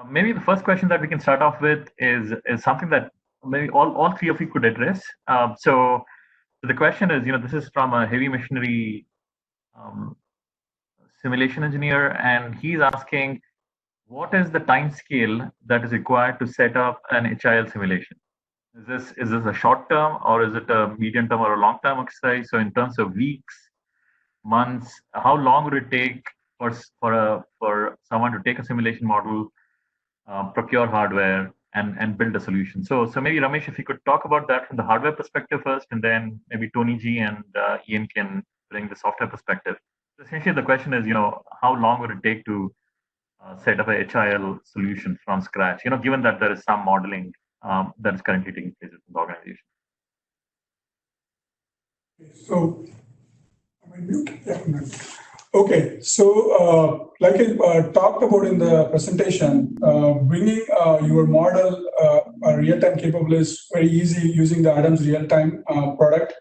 Maybe the first question that we can start off with is something that maybe all three of you could address. So the question is, this is from a heavy machinery um, simulation engineer, and he's asking, what is the time scale that is required to set up an HIL simulation? Is this a short term, or is it a medium term or a long term exercise? So in terms of weeks, months, how long would it take for someone to take a simulation model, procure hardware, and build a solution? So maybe Ramesh, if you could talk about that from the hardware perspective first, and then maybe Tony G and Ian can bring the software perspective. So essentially, the question is, how long would it take to set up a HIL solution from scratch? Given that there is some modeling that is currently taking place in the organization. So, okay, so like I talked about in the presentation, bringing your model real-time capable is very easy using the Adams real-time product.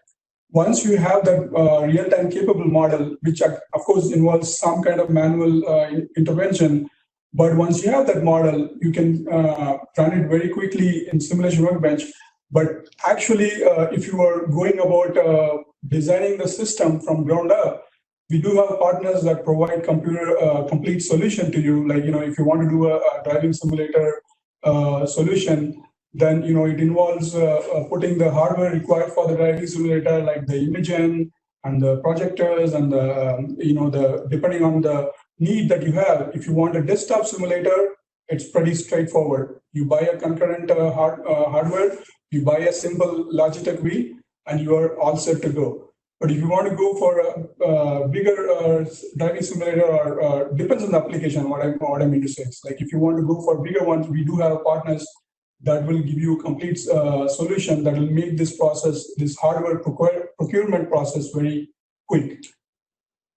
Once you have the real-time capable model, which of course involves some kind of manual intervention, but once you have that model, you can run it very quickly in Simulation Workbench. But actually, if you are going about designing the system from ground up, we do have partners that provide complete solution to you. Like, if you want to do a driving simulator solution, then it involves putting the hardware required for the driving simulator, like the Imagen and the projectors and the depending on the need that you have. If you want a desktop simulator, it's pretty straightforward. You buy a concurrent hardware, you buy a simple Logitech wheel, and you are all set to go. But if you want to go for a bigger driving simulator, or depends on the application, what I mean to say is, like, if you want to go for bigger ones, we do have partners that will give you a complete solution that will make this hardware procurement process very quick.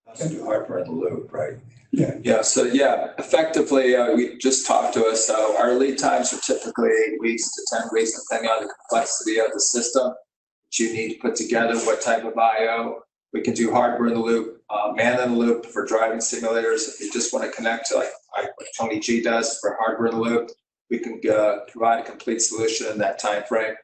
That's the hardware in the loop, right? Yeah. Yeah. So effectively, we just talked to us. So our lead times are typically 8 weeks to 10 weeks, depending on the complexity of the system that you need to put together, what type of IO. We can do hardware in the loop, man in the loop for driving simulators. If you just want to connect to like Tony G does for hardware in the loop, we can provide a complete solution in that time frame.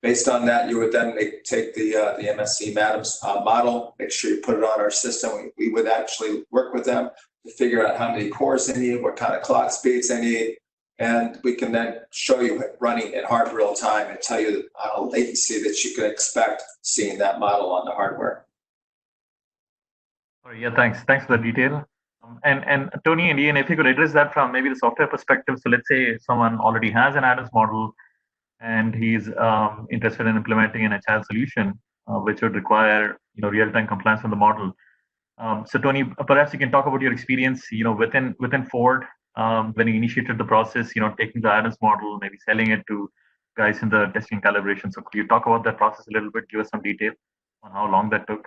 Based on that, you would then take the MSC Adams model, make sure you put it on our system. We would actually work with them to figure out how many cores they need, what kind of clock speeds they need, and we can then show you it running in hard real time and tell you the latency that you can expect seeing that model on the hardware. Oh, yeah, thanks for the detail. And Tony and Ian, if you could address that from maybe the software perspective. So let's say someone already has an Adams model and he's interested in implementing an HIL solution, which would require real-time compliance from the model. So Tony, perhaps you can talk about your experience, within Ford, when you initiated the process, taking the Adams model, maybe selling it to guys in the testing calibration. So could you talk about that process a little bit? Give us some detail on how long that took.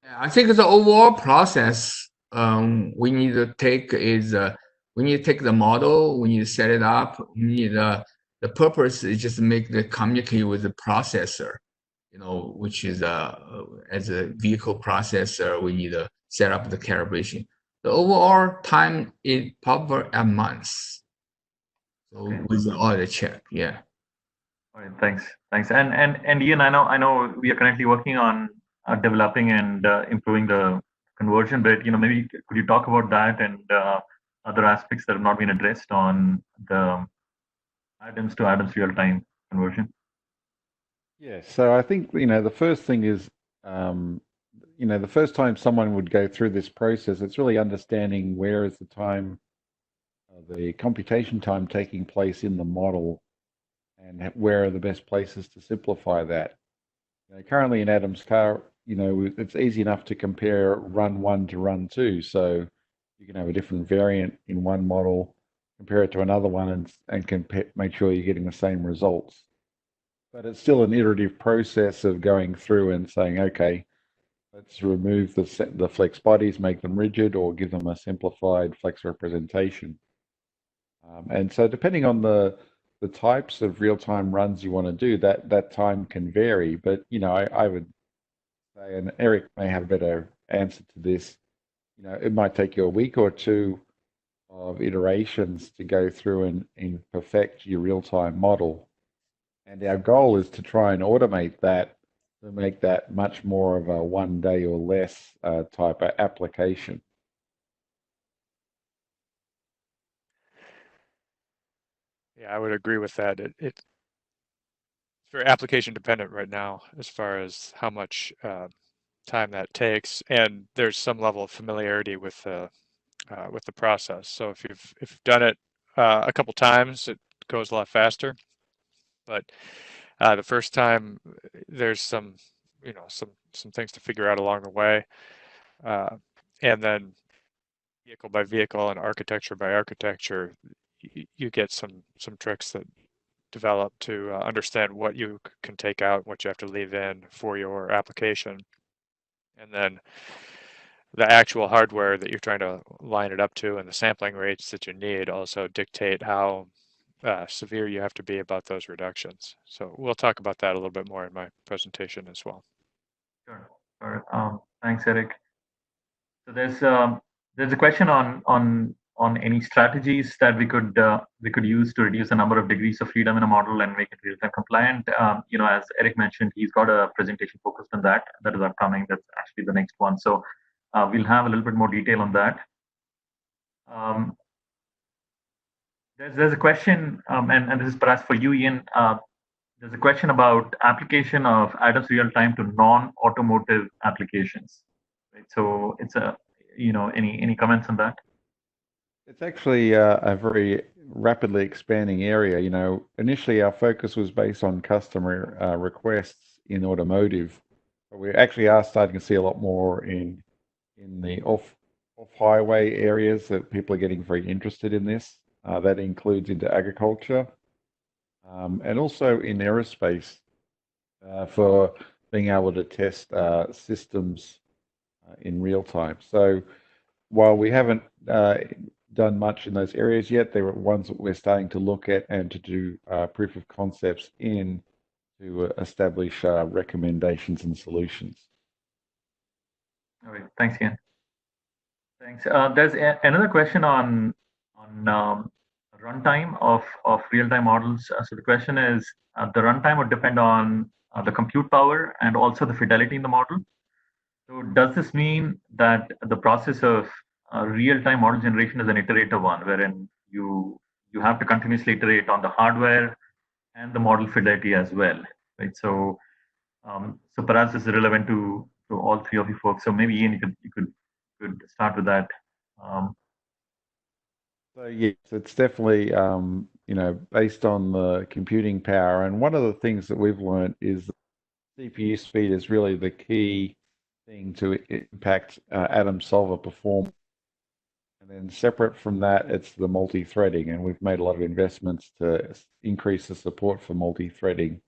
Yeah, I think the overall process we need to take we need to take the model, we need to set it up, we need the purpose is just to make the communicate with the processor, which is as a vehicle processor, we need to set up the calibration. The overall time is probably a month. So okay. With all the check, yeah. All right, thanks. And Ian, I know we are currently working on developing and improving the conversion bit. Maybe could you talk about that and other aspects that have not been addressed on the Adams to Adams real-time conversion? Yeah, so I think the first thing is the first time someone would go through this process, it's really understanding where is the computation time taking place in the model, and where are the best places to simplify that. Currently in Adams car, it's easy enough to compare run 1 to run 2, so you can have a different variant in one model, compare it to another one, and make sure you're getting the same results. But it's still an iterative process of going through and saying, okay, let's remove the flex bodies, make them rigid, or give them a simplified flex representation. And so depending on the types of real-time runs you want to do, that time can vary. But, I would say, and Eric may have a better answer to this, it might take you a week or two of iterations to go through and perfect your real-time model. And our goal is to try and automate that to make that much more of a 1 day or less type of application. Yeah, I would agree with that. It's very application dependent right now as far as how much time that takes, and there's some level of familiarity with the process. So if you've done it a couple times, it goes a lot faster. But the first time, there's some some things to figure out along the way, and then vehicle by vehicle and architecture by architecture, you get some tricks that develop to understand what you can take out, what you have to leave in for your application, and then the actual hardware that you're trying to line it up to and the sampling rates that you need also dictate how severe you have to be about those reductions. So we'll talk about that a little bit more in my presentation as well. Sure. Sure. Thanks, Eric. So there's a question on any strategies that we could use to reduce the number of degrees of freedom in a model and make it real-time compliant. As Eric mentioned, he's got a presentation focused on that. That is upcoming. That's actually the next one. So we'll have a little bit more detail on that. There's a question, and this is perhaps for you, Ian. There's a question about application of Adams real time to non-automotive applications. Right? So it's any comments on that? It's actually a very rapidly expanding area. Initially our focus was based on customer requests in automotive, but we actually are starting to see a lot more in the off-highway areas that people are getting very interested in this. That includes into agriculture and also in aerospace for being able to test systems in real time. So while we haven't done much in those areas yet, there are ones that we're starting to look at and to do proof of concepts in to establish recommendations and solutions. All right, thanks, Ian. Thanks. There's another question on runtime of real-time models. So the question is, the runtime would depend on the compute power and also the fidelity in the model. So does this mean that the process of real-time model generation is an iterative one, wherein you have to continuously iterate on the hardware and the model fidelity as well, right? So perhaps this is relevant to all three of you folks. So maybe Ian, you could start with that. So yes, it's definitely based on the computing power. And one of the things that we've learned is that CPU speed is really the key thing to impact Atom solver performance. And then separate from that, it's the multi-threading, and we've made a lot of investments to increase the support for multi-threading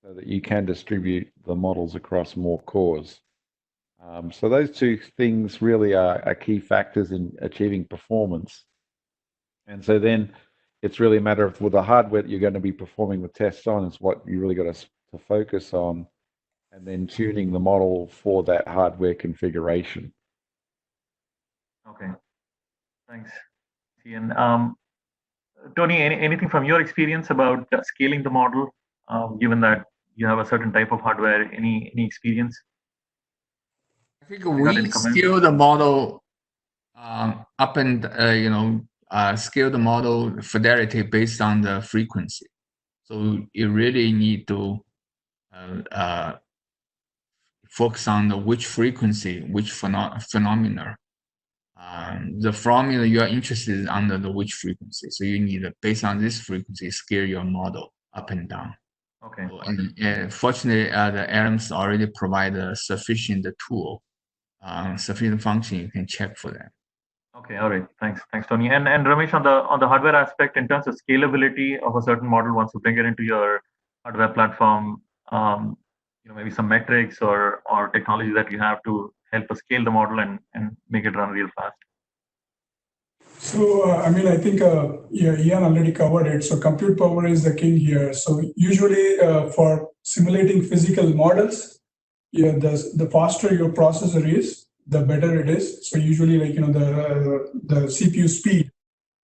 so that you can distribute the models across more cores. So those two things really are key factors in achieving performance. And so then it's really a matter of, with the hardware that you're going to be performing the tests on is what you really got to focus on, and then tuning the model for that hardware configuration. Okay, thanks, Ian. Tony, anything from your experience about scaling the model, given that you have a certain type of hardware? Any experience? I think we scale the model up and scale the model fidelity based on the frequency. So you really need to focus on which frequency, which phenomena. The formula you are interested in under which frequency. So you need to, based on this frequency, scale your model up and down. Okay. So, and fortunately, the ARMs already provide a sufficient tool, sufficient function you can check for that. Okay, all right. Thanks, Tony. And Ramesh, on the hardware aspect, in terms of scalability of a certain model, once you bring it into your hardware platform, maybe some metrics or technology that you have to help us scale the model and make it run real fast. So, I think Ian already covered it. So compute power is the king here. So usually for simulating physical models, the faster your processor is, the better it is. So usually the CPU speed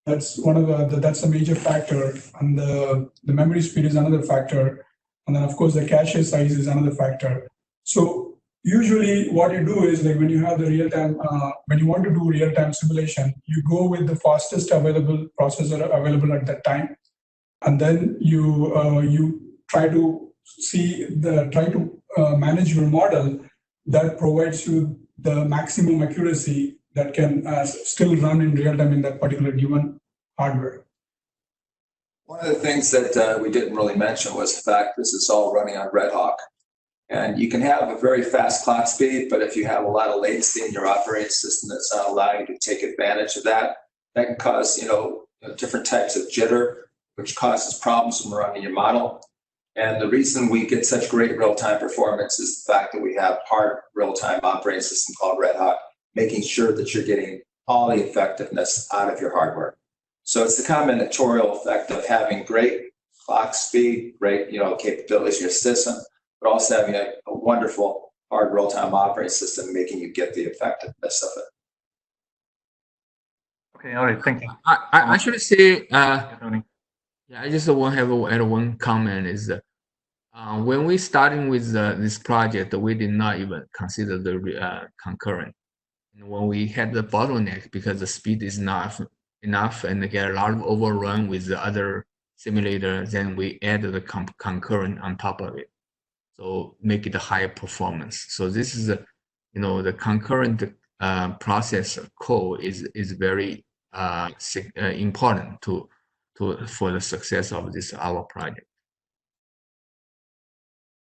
That's one of that's a major factor, and the memory speed is another factor, and then of course the cache size is another factor. So usually what you do is, like, when you have the real time, when you want to do real time simulation, you go with the fastest available processor available at that time, and then you try to manage your model that provides you the maximum accuracy that can still run in real time in that particular given hardware. One of the things that we didn't really mention was the fact this is all running on Red Hawk. And you can have a very fast clock speed, but if you have a lot of latency in your operating system that's not allowing you to take advantage of that, that can cause, different types of jitter, which causes problems when running your model. And the reason we get such great real-time performance is the fact that we have hard real-time operating system called Red Hawk, making sure that you're getting all the effectiveness out of your hardware. So it's the combinatorial effect of having great clock speed, great capabilities of your system, but also having a wonderful hard real-time operating system, making you get the effectiveness of it. Okay, all right, thank you. I should say, Tony. yeah, I just want to add one comment is that when we starting with this project, we did not even consider the concurrent. And when we had the bottleneck because the speed is not enough and they get a lot of overrun with the other simulator, then we added the concurrent on top of it. So make it a higher performance. So this is the concurrent process code is very important for the success of our project.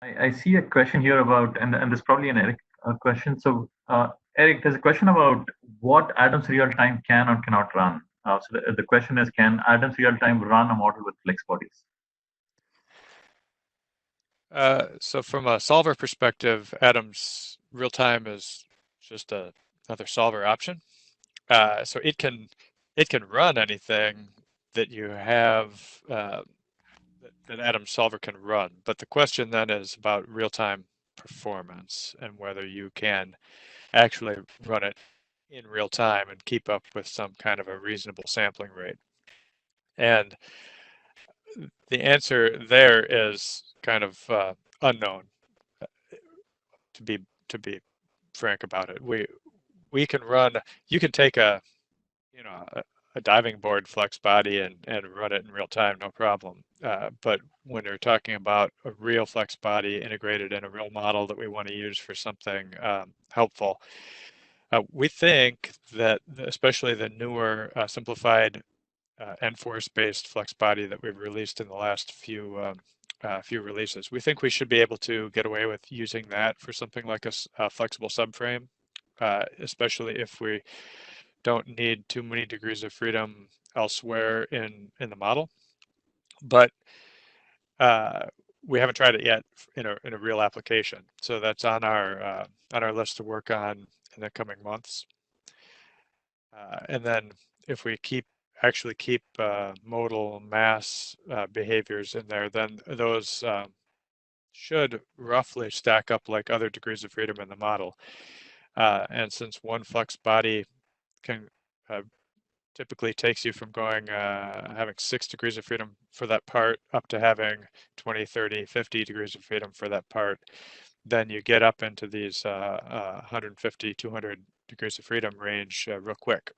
I see a question here about, and this is probably an Eric question. So Eric, there's a question about what Adams real-time can or cannot run. So the question is, can Adams real-time run a model with flex bodies? So from a solver perspective, Adams real-time is just another solver option. So it can run anything that you have that Adams solver can run. But the question then is about real-time performance and whether you can actually run it in real time and keep up with some kind of a reasonable sampling rate. And the answer there is kind of unknown, to be frank about it. We can run, you can take a diving board flex body and run it in real time, no problem. But when you're talking about a real flex body integrated in a real model that we want to use for something helpful, we think that especially the newer simplified Enforce-based flex body that we've released in the last few releases, we think we should be able to get away with using that for something like a flexible subframe, especially if we don't need too many degrees of freedom elsewhere in the model. But we haven't tried it yet in a real application, so that's on our list to work on in the coming months. And then if we actually keep modal mass behaviors in there, then those should roughly stack up like other degrees of freedom in the model. And since one flex body can typically takes you from going having 6 degrees of freedom for that part up to having 20, 30, 50 degrees of freedom for that part, then you get up into these 150, 200 degrees of freedom range real quick.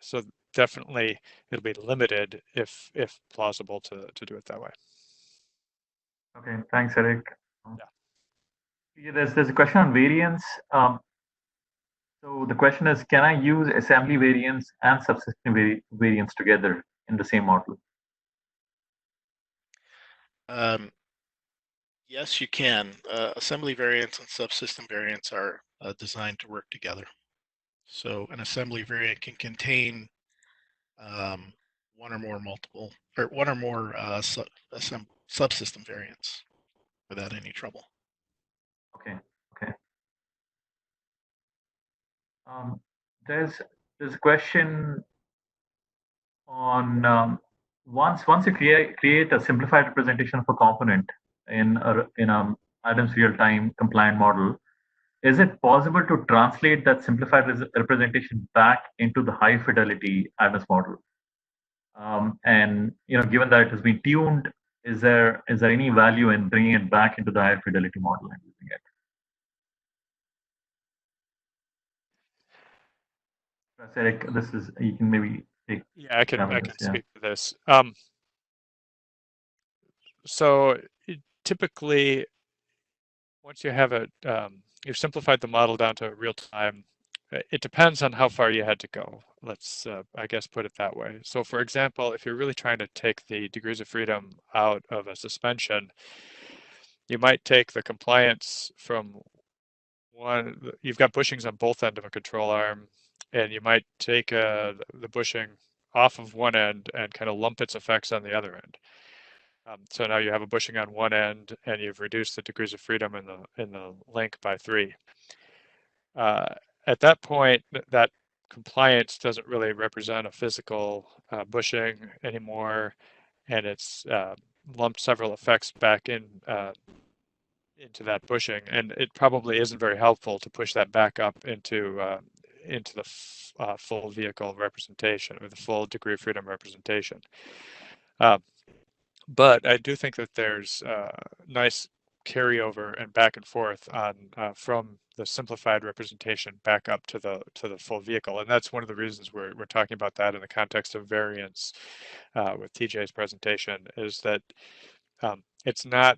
So definitely it'll be limited if plausible to do it that way. Okay, thanks, Eric. Yeah. There's a question on variance. So the question is, can I use assembly variants and subsystem variants together in the same model? Yes, you can. Assembly variants and subsystem variants are designed to work together. So an assembly variant can contain one or more subsystem variants without any trouble. Okay. There's a question on once you create a simplified representation of a component in a Adams real-time compliant model, is it possible to translate that simplified representation back into the high fidelity Adams model? And given that it has been tuned, is there any value in bringing it back into the higher fidelity model and using it? Eric, this is, you can maybe take. Yeah, I can this, speak to this. So typically, once you have it, you've simplified the model down to real time. It depends on how far you had to go. Let's, I guess, put it that way. So for example, if you're really trying to take the degrees of freedom out of a suspension, you might take the compliance from one, you've got bushings on both ends of a control arm, and you might take the bushing off of one end and kind of lump its effects on the other end. So now you have a bushing on one end, and you've reduced the degrees of freedom in the link by 3. At that point, that compliance doesn't really represent a physical bushing anymore, and it's lumped several effects back into that bushing, and it probably isn't very helpful to push that back up into the full vehicle representation or the full degree of freedom representation. But I do think that there's nice carryover and back and forth on from the simplified representation back up to the full vehicle, and that's one of the reasons we're talking about that in the context of variance with TJ's presentation, is that it's not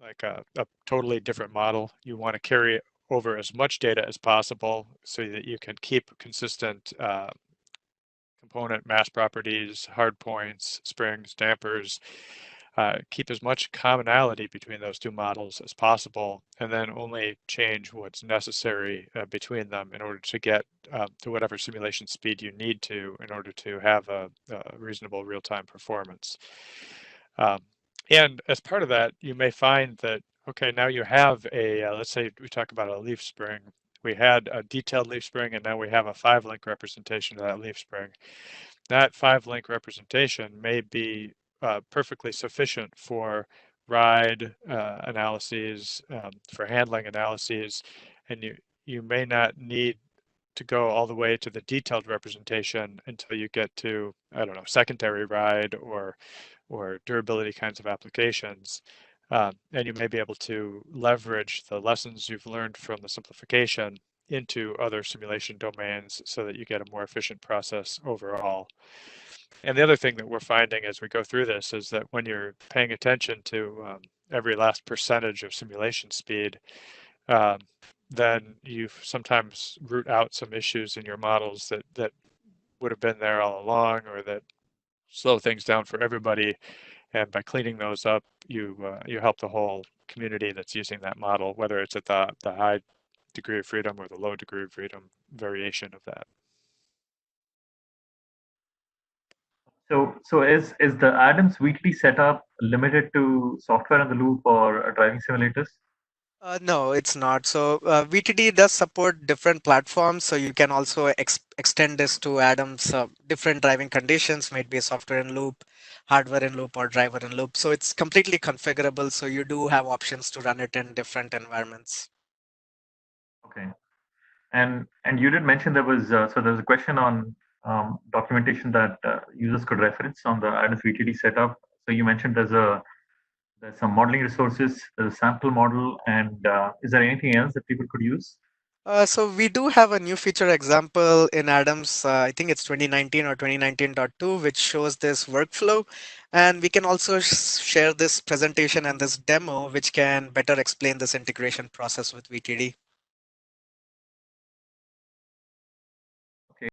like a totally different model. You want to carry over as much data as possible so that you can keep consistent component mass properties, hard points, springs, dampers, keep as much commonality between those two models as possible, and then only change what's necessary between them in order to get to whatever simulation speed you need to in order to have a reasonable real-time performance. And as part of that, you may find that, okay, now you have a, let's say we talk about a leaf spring. We had a detailed leaf spring, and now we have a 5-link representation of that leaf spring. That 5-link representation may be perfectly sufficient for ride analyses, for handling analyses, and you may not need to go all the way to the detailed representation until you get to, I don't know, secondary ride or durability kinds of applications. And you may be able to leverage the lessons you've learned from the simplification into other simulation domains so that you get a more efficient process overall. And the other thing that we're finding as we go through this is that when you're paying attention to every last percentage of simulation speed, then you sometimes root out some issues in your models that would have been there all along, or that slow things down for everybody. And by cleaning those up, you help the whole community that's using that model, whether it's at the high degree of freedom or the low degree of freedom variation of that. So is the Adams weekly setup limited to software in the loop or driving simulators? No, it's not. So VTD does support different platforms, so you can also extend this to Adams different driving conditions, maybe software in loop, hardware in loop, or driver in loop. So it's completely configurable. So you do have options to run it in different environments. Okay, and you did mention there was so there's a question on documentation that users could reference on the Adams VTD setup. So you mentioned there's some modeling resources, there's a sample model, and is there anything else that people could use? So we do have a new feature example in Adams, I think it's 2019 or 2019.2, which shows this workflow. And we can also share this presentation and this demo, which can better explain this integration process with VTD.